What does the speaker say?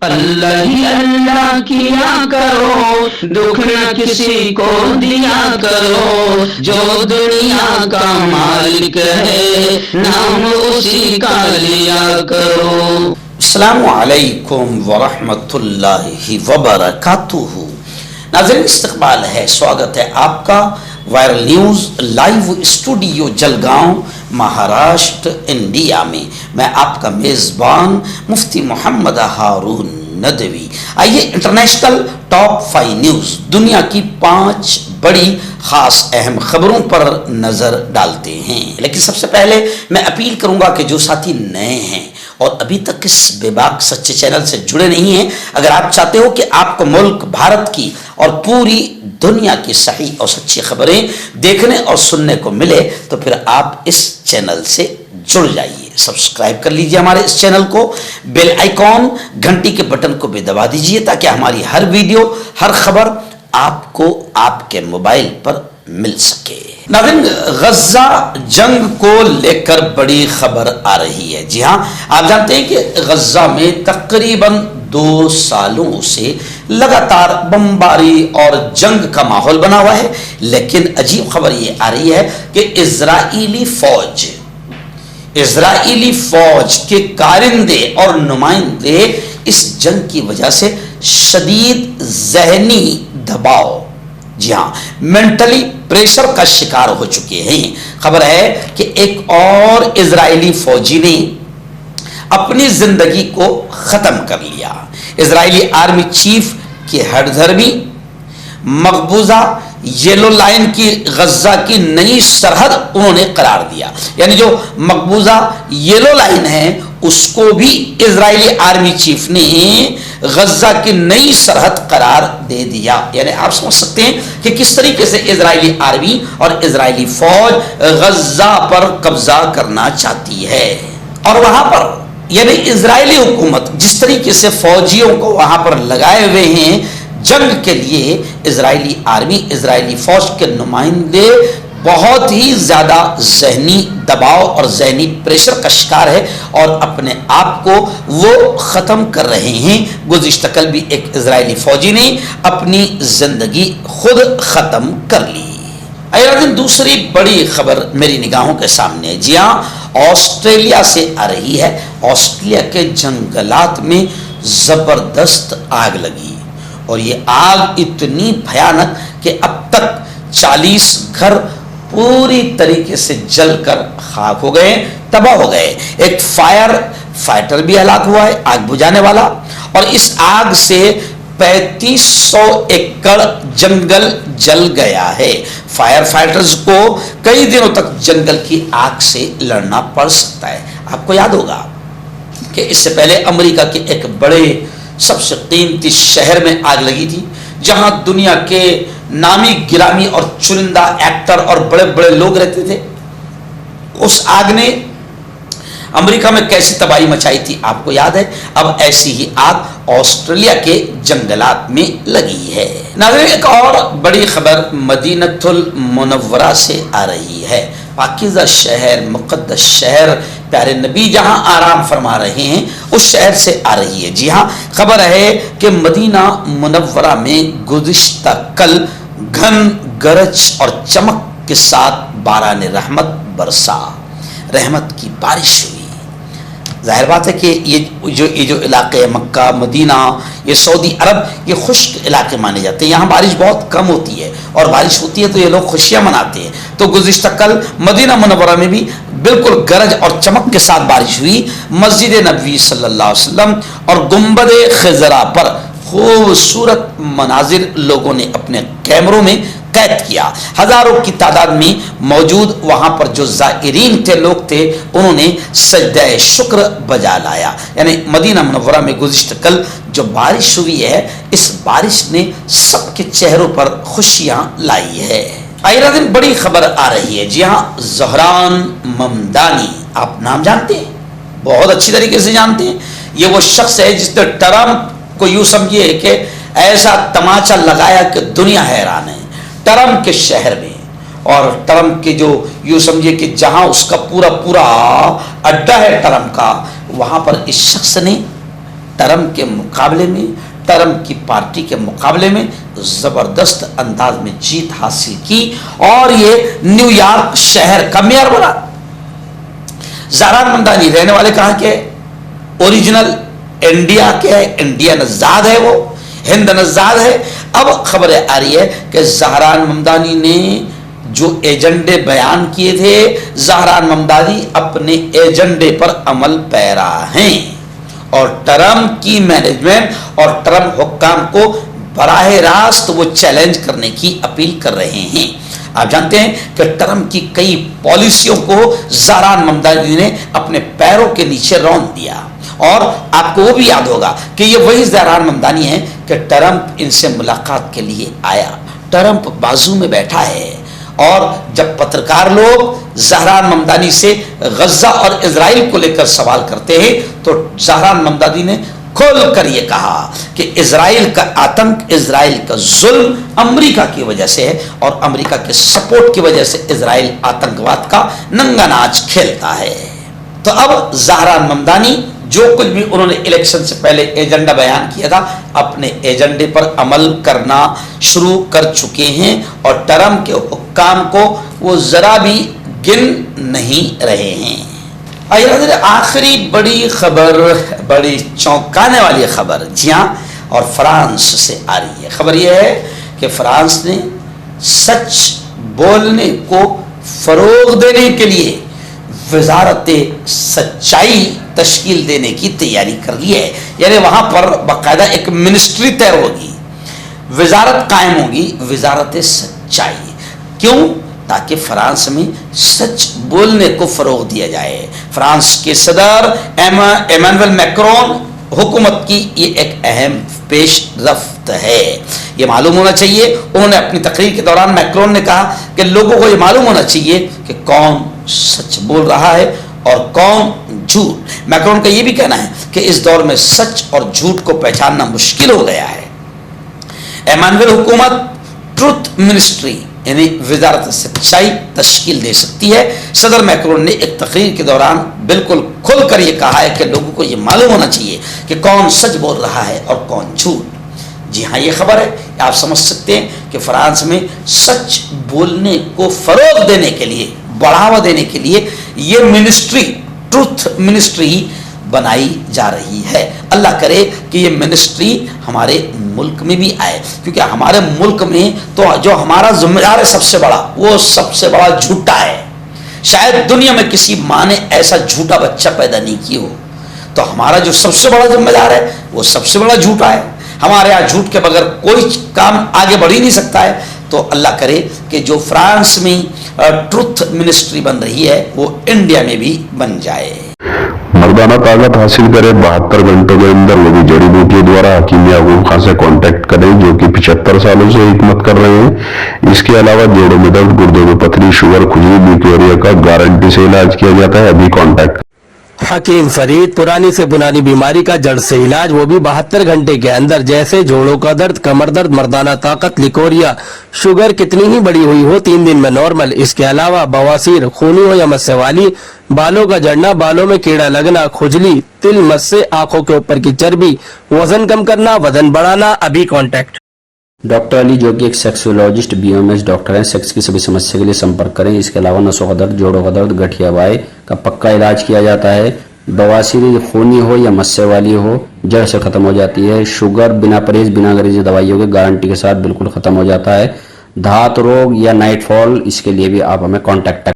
اللہ ہی اللہ کیا کرو، دکھ نہ کسی کو دیا کرو، جو دنیا کا مالک ہے نام اسی کا لیا کرو۔ السلام علیکم ورحمۃ اللہ وبرکاتہ۔ ناظرین استقبال ہے، سواگت ہے آپ کا viral news live studio Jalgaon Maharashtra India میں۔ میں آپ کا میزبان مفتی محمد ہارون ندوی۔ آئیے انٹرنیشنل ٹاپ 5 نیوز، دنیا کی 5 بڑی خاص اہم خبروں پر نظر ڈالتے ہیں۔ لیکن سب سے پہلے میں اپیل کروں گا کہ جو ساتھی نئے ہیں اور ابھی تک اس بے باک سچے چینل سے جڑے نہیں ہیں، اگر آپ چاہتے ہو کہ آپ کو ملک بھارت کی اور پوری دنیا کی صحیح اور سچی خبریں دیکھنے اور سننے کو ملے تو پھر آپ اس چینل سے جڑ جائیے۔ سبسکرائب کر لیجئے ہمارے اس چینل کو، بیل آئیکن گھنٹی کے بٹن کو بھی دبا دیجئے تاکہ ہماری ہر ویڈیو، ہر خبر آپ کو آپ کے موبائل پر مل سکے۔ ناظرین، غزہ جنگ کو لے کر بڑی خبر آ رہی ہے۔ جی ہاں، آپ جانتے ہیں کہ غزہ میں تقریباً 2 سالوں سے لگاتار بمباری اور جنگ کا ماحول بنا ہوا ہے، لیکن عجیب خبر یہ آ رہی ہے کہ اسرائیلی فوج کے کارندے اور نمائندے اس جنگ کی وجہ سے شدید ذہنی دباؤ، جی ہاں، مینٹلی پریشر کا شکار ہو چکے ہیں۔ خبر ہے کہ ایک اور اسرائیلی فوجی نے اپنی زندگی کو ختم کر لیا۔ اسرائیلی آرمی چیف کی ہٹ دھرمی مقبوضہ یلو لائن کی غزہ کی نئی سرحد انہوں نے قرار دیا، یعنی جو مقبوضہ یلو لائن ہے اس کو بھی اسرائیلی آرمی چیف نے غزہ کی نئی سرحد قرار دے دیا۔ یعنی آپ سمجھ سکتے ہیں کہ کس طریقے سے اسرائیلی آرمی اور اسرائیلی فوج غزہ پر قبضہ کرنا چاہتی ہے، اور وہاں پر یعنی اسرائیلی حکومت جس طریقے سے فوجیوں کو وہاں پر لگائے ہوئے ہیں جنگ کے لیے، اسرائیلی آرمی، اسرائیلی فوج کے نمائندے بہت ہی زیادہ ذہنی دباؤ اور ذہنی پریشر کا شکار ہے اور اپنے آپ کو وہ ختم کر رہے ہیں۔ گزشتہ کل بھی ایک اسرائیلی فوجی نے اپنی زندگی خود ختم کر لی۔ دوسری بڑی خبر میری نگاہوں کے سامنے ہے۔ جی ہاں، آسٹریلیا سے آ رہی ہے۔ آسٹریلیا کے جنگلات میں زبردست آگ لگی، اور یہ آگ اتنی بھیانک کہ اب تک 40 گھر پوری طریقے سے جل کر خاک ہو گئے، تباہ ہو گئے۔ ایک فائر فائٹر بھی ہلاک ہوا ہے، آگ بجھانے والا، اور اس آگ سے 3500 ایکڑ جنگل جل گیا ہے۔ فائر فائٹرز کو کئی دنوں تک جنگل کی آگ سے لڑنا پڑ سکتا ہے۔ آپ کو یاد ہوگا کہ اس سے پہلے امریکہ کے ایک بڑے سب سے قیمتی شہر میں آگ لگی تھی، جہاں دنیا کے نامی گرامی اور چنندہ ایکٹر اور بڑے بڑے لوگ رہتے تھے۔ اس آگ نے امریکہ میں کیسی تباہی مچائی تھی آپ کو یاد ہے۔ اب ایسی ہی آگ آسٹریلیا کے جنگلات میں لگی ہے۔ ناظرین، ایک اور بڑی خبر مدینۃ المنورہ سے آ رہی ہے۔ پاکیزہ شہر، مقدس شہر، پیارے نبی جہاں آرام فرما رہے ہیں، اس شہر سے آ رہی ہے۔ جی ہاں، خبر ہے کہ مدینہ منورہ میں گزشتہ کل گھن گرج اور چمک کے ساتھ باران رحمت برسا، رحمت کی بارش ہوئی۔ ظاہر بات ہے کہ یہ جو علاقے مکہ، مدینہ، یہ سعودی عرب، یہ خشک علاقے مانے جاتے ہیں۔ یہاں بارش بہت کم ہوتی ہے، اور بارش ہوتی ہے تو یہ لوگ خوشیاں مناتے ہیں۔ تو گزشتہ کل مدینہ منورہ میں بھی بالکل گرج اور چمک کے ساتھ بارش ہوئی۔ مسجد نبوی صلی اللہ علیہ وسلم اور گنبد خضرا پر خوبصورت مناظر لوگوں نے اپنے کیمروں میں قید کیا۔ ہزاروں کی تعداد میں موجود وہاں پر جو زائرین تھے، لوگ تھے، انہوں نے سجدہ شکر بجا لایا۔ یعنی مدینہ منورہ میں گزشتہ کل جو بارش ہوئی ہے، اس بارش نے سب کے چہروں پر خوشیاں لائی ہے۔ آئرہ دن بڑی خبر آ رہی ہے۔ جی ہاں، زہران ممدانی، آپ نام جانتے ہیں، بہت اچھی طریقے سے جانتے ہیں۔ یہ وہ شخص ہے جس نے ٹرمپ کو یوں سمجھیے کہ ایسا تماچا لگایا کہ دنیا حیران ہے ٹرمپ کے شہر میں، اور ٹرمپ کے جو یوں سمجھیے کہ جہاں اس کا پورا اڈا ہے ٹرمپ کا، وہاں پر اس شخص نے ٹرمپ کے مقابلے میں، ٹرمپ کی پارٹی کے مقابلے میں زبردست انداز میں جیت حاصل کی اور یہ نیو یارک شہر کا میئر بنا۔ زہران ممدانی رہنے والے کہاں کے؟ اوریجنل انڈیا کے ہے، انڈین نژاد ہے، وہ ہند نژاد ہے۔ اب خبریں آ رہی ہے کہ زہران ممدانی نے جو ایجنڈے بیان کیے تھے، زہران ممدانی اپنے ایجنڈے پر عمل پیرا ہیں اور ٹرمپ کی مینجمنٹ اور ٹرمپ حکام کو براہ راست وہ چیلنج کرنے کی اپیل کر رہے ہیں۔ آپ جانتے ہیں کہ ٹرمپ کی کئی پالیسیوں کو زہران ممدانی نے اپنے پیروں کے نیچے رون دیا، اور آپ کو وہ بھی یاد ہوگا کہ یہ وہی زہران ممدانی ہے کہ ٹرمپ ان سے ملاقات کے لیے آیا، ٹرمپ بازو میں بیٹھا ہے، اور جب پترکار لوگ زہران ممدانی سے غزہ اور اسرائیل کو لے کر سوال کرتے ہیں تو زہران ممدانی نے کھول کر یہ کہا کہ اسرائیل کا آتنک، اسرائیل کا ظلم امریکہ کی وجہ سے ہے، اور امریکہ کے سپورٹ کی وجہ سے اسرائیل آتنکواد کا ننگا ناچ کھیلتا ہے۔ تو اب زہران ممدانی جو کچھ بھی انہوں نے الیکشن سے پہلے ایجنڈا بیان کیا تھا، اپنے ایجنڈے پر عمل کرنا شروع کر چکے ہیں، اور ٹرمپ کے حکام کو وہ ذرا بھی گن نہیں رہے ہیں۔ آخری بڑی خبر، بڑی چونکانے والی خبر، جی ہاں، اور فرانس سے آ رہی ہے۔ خبر یہ ہے کہ فرانس نے سچ بولنے کو فروغ دینے کے لیے وزارت سچائی تشکیل دینے کی تیاری کر لی ہے، یعنی وہاں پر باقاعدہ ایک منسٹری تیار ہوگی، وزارت قائم ہوگی، وزارت سچائی۔ کیوں؟ تاکہ فرانس میں سچ بولنے کو فروغ دیا جائے۔ فرانس کے صدر ایمانوئل میکرون حکومت کی یہ ایک اہم پیش رفت ہے، یہ معلوم ہونا چاہیے۔ انہوں نے اپنی تقریر کے دوران میکرون نے کہا کہ لوگوں کو یہ معلوم ہونا چاہیے کہ کون سچ بول رہا ہے اور کون جھوٹ۔ میکرون کا یہ بھی کہنا ہے کہ اس دور میں سچ اور جھوٹ کو پہچاننا مشکل ہو گیا ہے۔ ایمانوئل حکومت ٹروتھ منسٹری یعنی وزارت سچائی تشکیل دے سکتی ہے۔ صدر میکرون نے ایک تقریر کے دوران بالکل کھل کر یہ کہا ہے کہ لوگوں کو یہ معلوم ہونا چاہیے کہ کون سچ بول رہا ہے اور کون جھوٹ۔ جی ہاں، یہ خبر ہے، آپ سمجھ سکتے ہیں کہ فرانس میں سچ بولنے کو فروغ دینے کے لیے، بڑھاوا دینے کے لیے یہ منسٹری، ٹروتھ منسٹری بنائی جا رہی ہے۔ اللہ کرے کہ یہ منسٹری ہمارے ملک میں بھی آئے، کیونکہ ہمارے ملک میں تو جو ہمارا ذمہ دار ہے سب سے بڑا، وہ سب سے بڑا جھوٹا ہے۔ شاید دنیا میں کسی ماں نے ایسا جھوٹا بچہ پیدا نہیں کیا ہو، تو ہمارا جو سب سے بڑا ذمہ دار ہے وہ سب سے بڑا جھوٹا ہے۔ ہمارے یہاں جھوٹ کے بغیر کوئی کام آگے بڑھ ہی نہیں سکتا ہے۔ تو اللہ کرے کہ جو فرانس میں ٹروتھ منسٹری بن رہی ہے وہ انڈیا میں بھی بن جائے۔ مردانہ طاقت حاصل کرے 72 گھنٹوں کے اندر، وہ بھی جڑی بوٹیوں دوارا حکیم یعقوب خان سے کانٹیکٹ کریں جو کہ 75 سالوں سے حکمت کر رہے ہیں۔ اس کے علاوہ جوڑوں میں درد، گردوں میں پتھری، شوگر، کھجلی، بیکٹیریا کا گارنٹی سے علاج کیا جاتا ہے۔ ابھی کانٹیکٹ حکیم فرید، پرانی سے پرانی بیماری کا جڑ سے علاج، وہ بھی 72 گھنٹے کے اندر، جیسے جوڑوں کا درد، کمر درد، مردانہ طاقت، لیکوریا، شوگر کتنی ہی بڑی ہوئی ہو 3 دن میں نارمل۔ اس کے علاوہ بواسیر، خونی ہو یا مسے والی، بالوں کا جڑنا، بالوں میں کیڑا لگنا، کھجلی، تل مسے، آنکھوں کے اوپر کی چربی، وزن کم کرنا، وزن بڑھانا، ابھی کانٹیکٹ۔ ڈاکٹر علی جو کہ ایک سیکسولوجسٹ BMS ڈاکٹر ہیں، سیکس کی سبھی سمسیا کے لیے سمپرک کریں۔ اس کے علاوہ نسوں کا درد، جوڑوں کا درد، گٹھیا وائے کا پکا علاج کیا جاتا ہے۔ بواسیر خونی ہو یا مسے والی ہو جڑ سے ختم ہو جاتی ہے۔ شوگر بنا پرہیز، بنا انگریزی دوائیوں کے گارنٹی کے ساتھ بالکل ختم ہو جاتا ہے۔ دھات روگ یا نائٹ فال، اس کے لیے بھی آپ ہمیں کانٹیکٹ